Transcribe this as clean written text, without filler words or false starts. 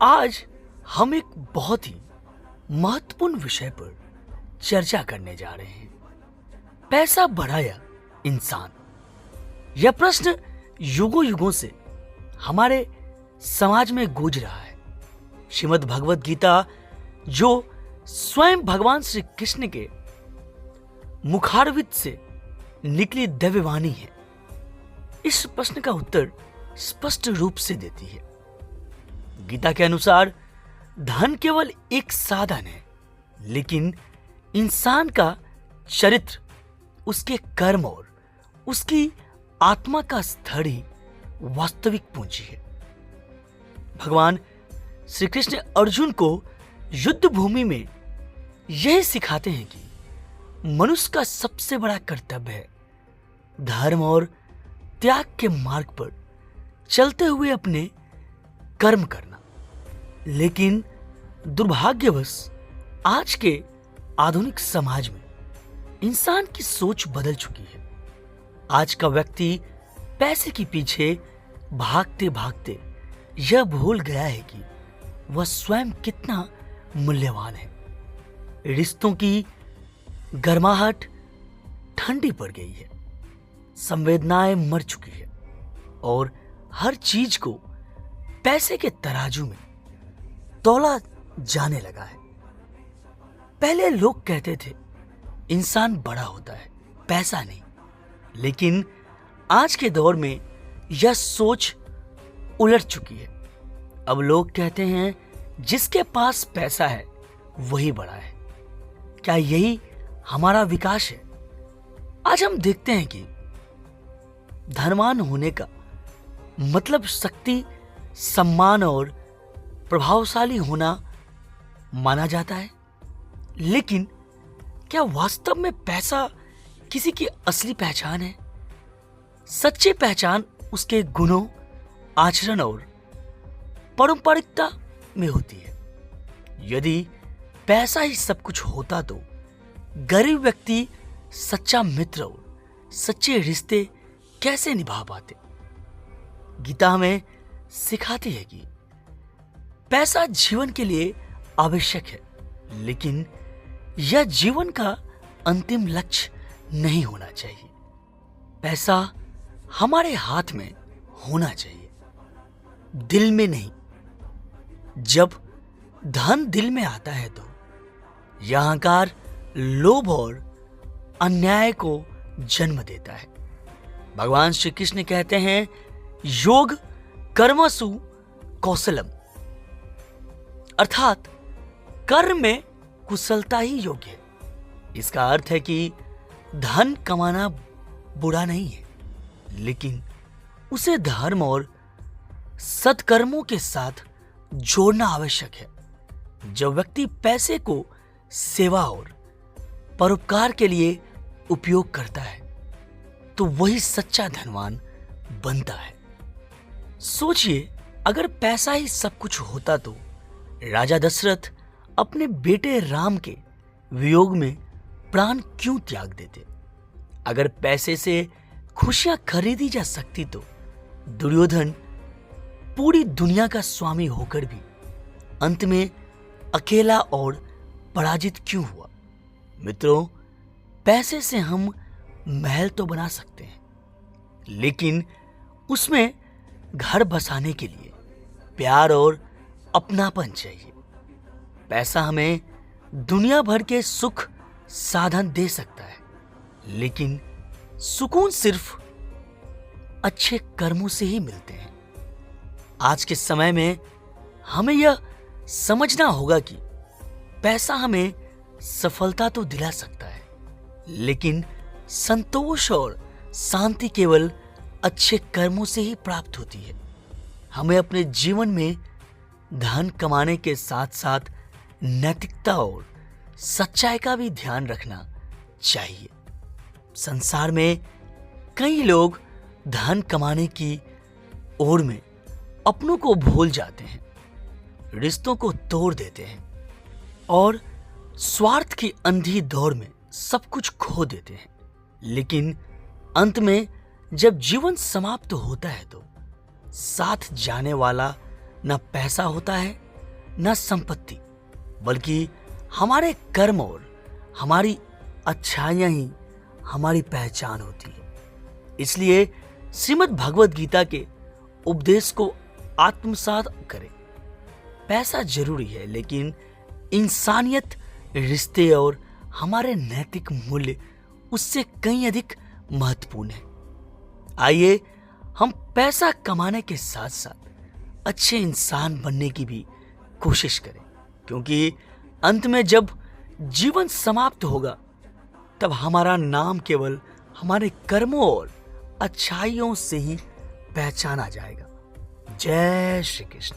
आज हम एक बहुत ही महत्वपूर्ण विषय पर चर्चा करने जा रहे हैं। पैसा बढ़ा या इंसान? यह प्रश्न युगों युगों से हमारे समाज में गूंज रहा है। श्रीमद् भगवत गीता, जो स्वयं भगवान श्री कृष्ण के मुखारविंद से निकली दिव्यवाणी है, इस प्रश्न का उत्तर स्पष्ट रूप से देती है। गीता के अनुसार धन केवल एक साधन है, लेकिन इंसान का चरित्र, उसके कर्म और उसकी आत्मा का स्तर ही वास्तविक पूंजी है। भगवान श्री कृष्ण अर्जुन को युद्ध भूमि में यह सिखाते हैं कि मनुष्य का सबसे बड़ा कर्तव्य है धर्म और त्याग के मार्ग पर चलते हुए अपने कर्म करना। लेकिन दुर्भाग्यवश आज के आधुनिक समाज में इंसान की सोच बदल चुकी है। आज का व्यक्ति पैसे के पीछे भागते भागते यह भूल गया है कि वह स्वयं कितना मूल्यवान है। रिश्तों की गर्माहट ठंडी पड़ गई है, संवेदनाएं मर चुकी है और हर चीज को पैसे के तराजू में तौला जाने लगा है। पहले लोग कहते थे इंसान बड़ा होता है, पैसा नहीं। लेकिन आज के दौर में यह सोच उलट चुकी है। अब लोग कहते हैं जिसके पास पैसा है वही बड़ा है। क्या यही हमारा विकास है? आज हम देखते हैं कि धनवान होने का मतलब शक्ति, सम्मान और प्रभावशाली होना माना जाता है। लेकिन क्या वास्तव में पैसा किसी की असली पहचान है? सच्ची पहचान उसके गुणों, आचरण और पारंपरिकता में होती है। यदि पैसा ही सब कुछ होता तो गरीब व्यक्ति सच्चा मित्र और सच्चे रिश्ते कैसे निभा पाते? गीता हमें सिखाती है कि पैसा जीवन के लिए आवश्यक है, लेकिन यह जीवन का अंतिम लक्ष्य नहीं होना चाहिए। पैसा हमारे हाथ में होना चाहिए, दिल में नहीं। जब धन दिल में आता है तो यह अहंकार, लोभ और अन्याय को जन्म देता है। भगवान श्री कृष्ण कहते हैं योग कर्मसु कौशलम, अर्थात कर्म में कुशलता ही योग है। इसका अर्थ है कि धन कमाना बुरा नहीं है, लेकिन उसे धर्म और सत्कर्मों के साथ जोड़ना आवश्यक है। जब व्यक्ति पैसे को सेवा और परोपकार के लिए उपयोग करता है तो वही सच्चा धनवान बनता है। सोचिए, अगर पैसा ही सब कुछ होता तो राजा दशरथ अपने बेटे राम के वियोग में प्राण क्यों त्याग देते? अगर पैसे से खुशियां खरीदी जा सकती तो दुर्योधन पूरी दुनिया का स्वामी होकर भी अंत में अकेला और पराजित क्यों हुआ? मित्रों, पैसे से हम महल तो बना सकते हैं, लेकिन उसमें घर बसाने के लिए प्यार और अपनापन चाहिए। पैसा हमें दुनिया भर के सुख साधन दे सकता है, लेकिन सुकून सिर्फ अच्छे कर्मों से ही मिलते हैं। आज के समय में हमें यह समझना होगा कि पैसा हमें सफलता तो दिला सकता है, लेकिन संतोष और शांति केवल अच्छे कर्मों से ही प्राप्त होती है। हमें अपने जीवन में धन कमाने के साथ साथ नैतिकता और सच्चाई का भी ध्यान रखना चाहिए। संसार में कई लोग धन कमाने की ओर में अपनों को भूल जाते हैं, रिश्तों को तोड़ देते हैं और स्वार्थ की अंधी दौड़ में सब कुछ खो देते हैं। लेकिन अंत में जब जीवन समाप्त होता है तो साथ जाने वाला न पैसा होता है न संपत्ति, बल्कि हमारे कर्म और हमारी अच्छाइयां ही हमारी पहचान होती है। इसलिए श्रीमद् भगवद गीता के उपदेश को आत्मसात करें। पैसा जरूरी है, लेकिन इंसानियत, रिश्ते और हमारे नैतिक मूल्य उससे कहीं अधिक महत्वपूर्ण है। आइए हम पैसा कमाने के साथ साथ अच्छे इंसान बनने की भी कोशिश करें, क्योंकि अंत में जब जीवन समाप्त होगा तब हमारा नाम केवल हमारे कर्मों और अच्छाइयों से ही पहचाना जाएगा। जय श्री कृष्ण।